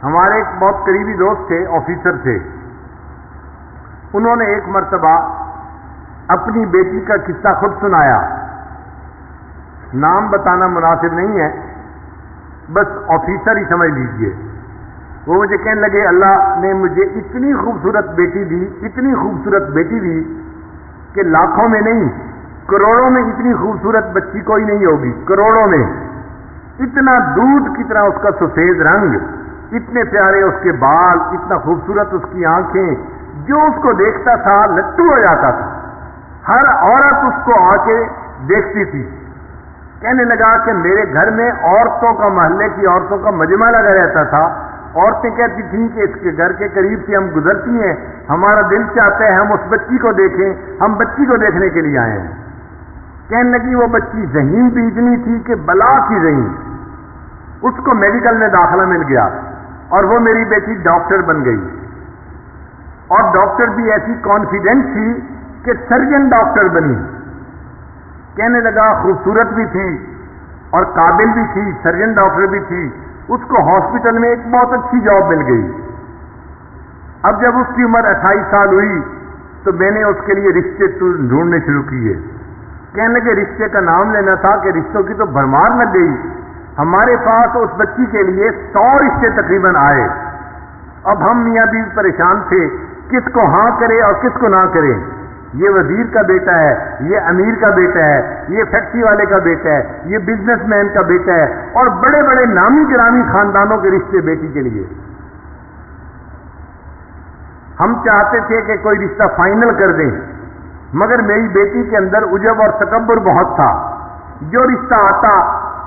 ہمارے ایک بہت قریبی دوست تھے، آفیسر تھے. انہوں نے ایک مرتبہ اپنی بیٹی کا قصہ خود سنایا. نام بتانا مناسب نہیں ہے، بس آفیسر ہی سمجھ لیجئے. وہ مجھے کہنے لگے اللہ نے مجھے اتنی خوبصورت بیٹی دی، اتنی خوبصورت بیٹی دی کہ لاکھوں میں نہیں، کروڑوں میں اتنی خوبصورت بچی کوئی نہیں ہوگی. کروڑوں میں. اتنا دودھ کی طرح اس کا سفید رنگ، اتنے پیارے اس کے بال، اتنا خوبصورت اس کی آنکھیں، جو اس کو دیکھتا تھا لٹو ہو جاتا تھا. ہر عورت اس کو آ کے دیکھتی تھی. کہنے لگا کہ میرے گھر میں عورتوں کا، محلے کی عورتوں کا مجمع لگا رہتا تھا. عورتیں کہتی تھیں کہ اس کے گھر کے قریب سے ہم گزرتی ہیں، ہمارا دل چاہتا ہے ہم اس بچی کو دیکھیں، ہم بچی کو دیکھنے کے لیے آئے ہیں. کہنے لگی وہ بچی ذہین بھی اتنی تھی کہ بلا کی ذہین. اس کو میڈیکل میں داخلہ مل گیا اور وہ میری بیٹی ڈاکٹر بن گئی. اور ڈاکٹر بھی ایسی کانفیڈنٹ تھی کہ سرجن ڈاکٹر بنی. کہنے لگا خوبصورت بھی تھی اور قابل بھی تھی، سرجن ڈاکٹر بھی تھی. اس کو ہاسپٹل میں ایک بہت اچھی جاب مل گئی. اب جب اس کی عمر 28 سال ہوئی تو میں نے اس کے لیے رشتے ڈھونڈنے شروع کیے. کہنے لگے رشتے کا نام لینا تھا کہ رشتوں کی تو بھرمار لگ گئی. ہمارے پاس اس بچی کے لیے 100 رشتے تقریباً آئے. اب ہم میاں بیوی پریشان تھے کس کو ہاں کرے اور کس کو نہ کرے. یہ وزیر کا بیٹا ہے، یہ امیر کا بیٹا ہے، یہ فیکٹری والے کا بیٹا ہے، یہ بزنس مین کا بیٹا ہے، اور بڑے بڑے نامی گرامی خاندانوں کے رشتے بیٹی کے لیے. ہم چاہتے تھے کہ کوئی رشتہ فائنل کر دیں، مگر میری بیٹی کے اندر عجب اور تکبر بہت تھا. جو رشتہ آتا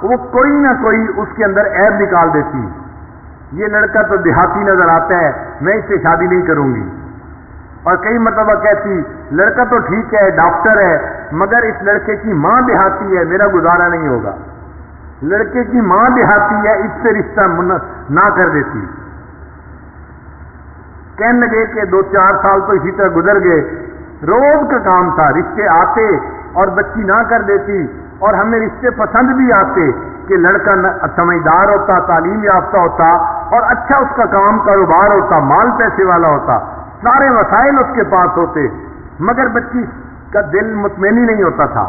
وہ کوئی نہ کوئی اس کے اندر عیب نکال دیتی. یہ لڑکا تو دیہاتی نظر آتا ہے، میں اس سے شادی نہیں کروں گی. اور کئی مرتبہ کہتی لڑکا تو ٹھیک ہے، ڈاکٹر ہے، مگر اس لڑکے کی ماں دیہاتی ہے، میرا گزارا نہیں ہوگا. لڑکے کی ماں دیہاتی ہے، اس سے رشتہ نہ کر دیتی. کہنے لگے کہ 2-4 سال تو اسی طرح گزر گئے. روز کا کام تھا، رشتے آتے اور بچی نہ کر دیتی. اور ہمیں رشتے پسند بھی آتے کہ لڑکا سمجھدار ہوتا، تعلیم یافتہ ہوتا اور اچھا اس کا کام کاروبار ہوتا، مال پیسے والا ہوتا، سارے وسائل اس کے پاس ہوتے، مگر بچی کا دل مطمئن ہی نہیں ہوتا تھا.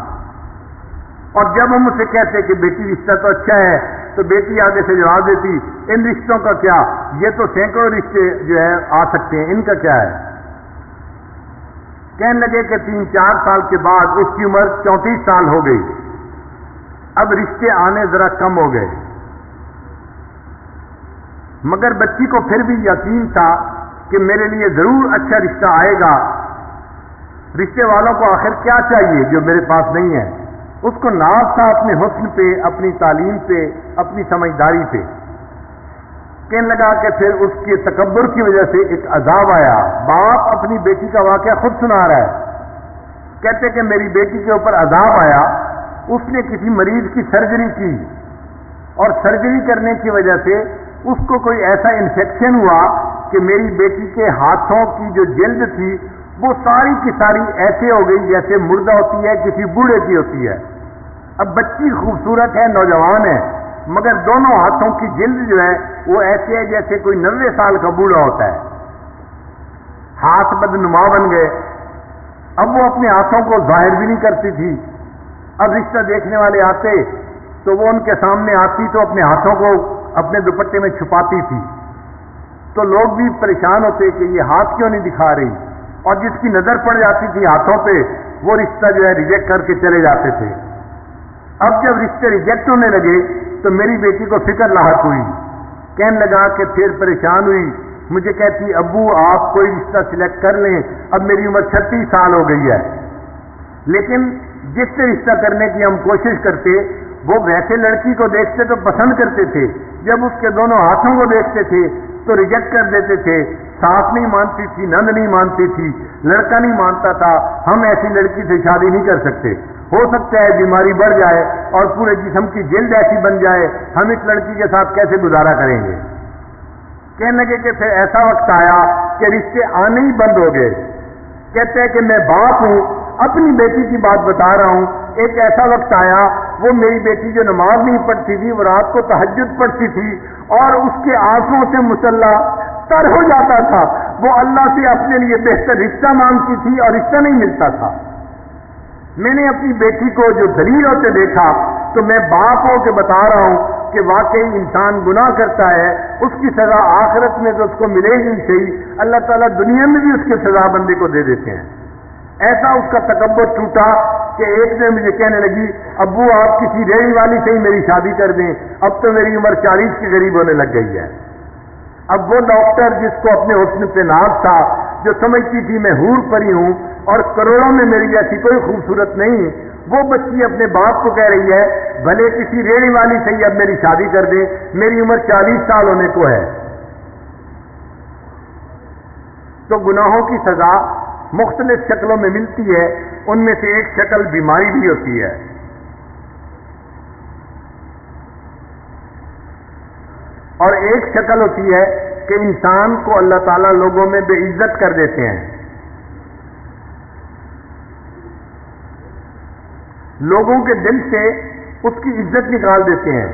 اور جب ہم اسے کہتے کہ بیٹی رشتہ تو اچھا ہے تو بیٹی آگے سے جواب دیتی ان رشتوں کا کیا، یہ تو سینکڑوں رشتے جو ہے آ سکتے ہیں، ان کا کیا ہے. کہنے لگے کہ 3-4 سال کے بعد اس کی عمر 34 سال ہو گئی. اب رشتے آنے ذرا کم ہو گئے، مگر بچی کو پھر بھی یقین تھا کہ میرے لیے ضرور اچھا رشتہ آئے گا. رشتے والوں کو آخر کیا چاہیے جو میرے پاس نہیں ہے. اس کو ناز تھا اپنے حسن پہ، اپنی تعلیم پہ، اپنی سمجھداری پہ. کہنے لگا کہ پھر اس کے تکبر کی وجہ سے ایک عذاب آیا. باپ اپنی بیٹی کا واقعہ خود سنا رہا ہے. کہتے کہ میری بیٹی کے اوپر عذاب آیا. اس نے کسی مریض کی سرجری کی اور سرجری کرنے کی وجہ سے اس کو کوئی ایسا انفیکشن ہوا کہ میری بیٹی کے ہاتھوں کی جو جلد تھی وہ ساری کی ساری ایسے ہو گئی جیسے مردہ ہوتی ہے، کسی بوڑھے کی ہوتی ہے. اب بچی خوبصورت ہے، نوجوان ہے، مگر دونوں ہاتھوں کی جلد جو ہے وہ ایسے ہے جیسے کوئی 90 سال کا بوڑھا ہوتا ہے. ہاتھ بدنما بن گئے. اب وہ اپنے ہاتھوں کو ظاہر بھی نہیں کرتی تھی. اب رشتہ دیکھنے والے آتے تو وہ ان کے سامنے آتی تو اپنے ہاتھوں کو اپنے دوپٹے میں چھپاتی تھی. تو لوگ بھی پریشان ہوتے کہ یہ ہاتھ کیوں نہیں دکھا رہی، اور جس کی نظر پڑ جاتی تھی ہاتھوں پہ وہ رشتہ جو ہے ریجیکٹ کر کے چلے جاتے تھے. اب جب رشتے ریجیکٹ ہونے لگے تو میری بیٹی کو فکر لاحق ہوئی. کہنے لگا کہ پھر پریشان ہوئی. مجھے کہتی ابو آپ کوئی رشتہ سلیکٹ کر لیں، اب میری عمر 36 سال ہو گئی ہے. لیکن جس سے رشتہ کرنے کی ہم کوشش کرتے وہ ویسے لڑکی کو دیکھتے تو پسند کرتے تھے، جب اس کے دونوں ہاتھوں کو دیکھتے تھے تو ریجیکٹ کر دیتے تھے. ساس نہیں مانتی تھی، نند نہیں مانتی تھی، لڑکا نہیں مانتا تھا. ہم ایسی لڑکی سے شادی نہیں کر سکتے، ہو سکتا ہے بیماری بڑھ جائے اور پورے جسم کی جلد ایسی بن جائے، ہم اس لڑکی کے ساتھ کیسے گزارا کریں گے. کہنے لگے کہ پھر ایسا وقت آیا کہ رشتے آنے ہی بند ہو گئے. کہتے ہیں کہ میں باپ ہوں، اپنی بیٹی کی بات بتا رہا ہوں. ایک ایسا وقت آیا وہ میری بیٹی جو نماز نہیں پڑھتی تھی، وہ رات کو تہجد پڑھتی تھی اور اس کے آنسوں سے مسلح تر ہو جاتا تھا، وہ اللہ سے اپنے لیے بہتر رشتہ مانگتی تھی اور رشتہ نہیں ملتا تھا۔ میں نے اپنی بیٹی کو جو ذلیل ہوتے دیکھا تو میں باپ ہو کے بتا رہا ہوں کہ واقعی انسان گناہ کرتا ہے، اس کی سزا آخرت میں تو اس کو ملے گی صحیح، اللہ تعالیٰ دنیا میں بھی اس کی سزا بندے کو دے دیتے ہیں۔ ایسا اس کا تکبر ٹوٹا کہ ایک دن مجھے کہنے لگی، ابو آپ کسی ریڑھی والی سے ہی میری شادی کر دیں، اب تو میری عمر 40 کے قریب ہونے لگ گئی ہے۔ اب وہ ڈاکٹر جس کو اپنے حسن پہ ناز تھا، جو سمجھتی تھی میں حور پری ہوں اور کروڑوں میں میری جیسی کوئی خوبصورت نہیں، وہ بچی اپنے باپ کو کہہ رہی ہے بھلے کسی ریڑھی والی سے ہی اب میری شادی کر دیں، میری عمر 40 سال ہونے کو ہے۔ تو گناہوں کی سزا مختلف شکلوں میں ملتی ہے، ان میں سے ایک شکل بیماری بھی ہوتی ہے۔ اور ایک شکل ہوتی ہے کہ انسان کو اللہ تعالیٰ لوگوں میں بے عزت کر دیتے ہیں، لوگوں کے دل سے اس کی عزت نکال دیتے ہیں۔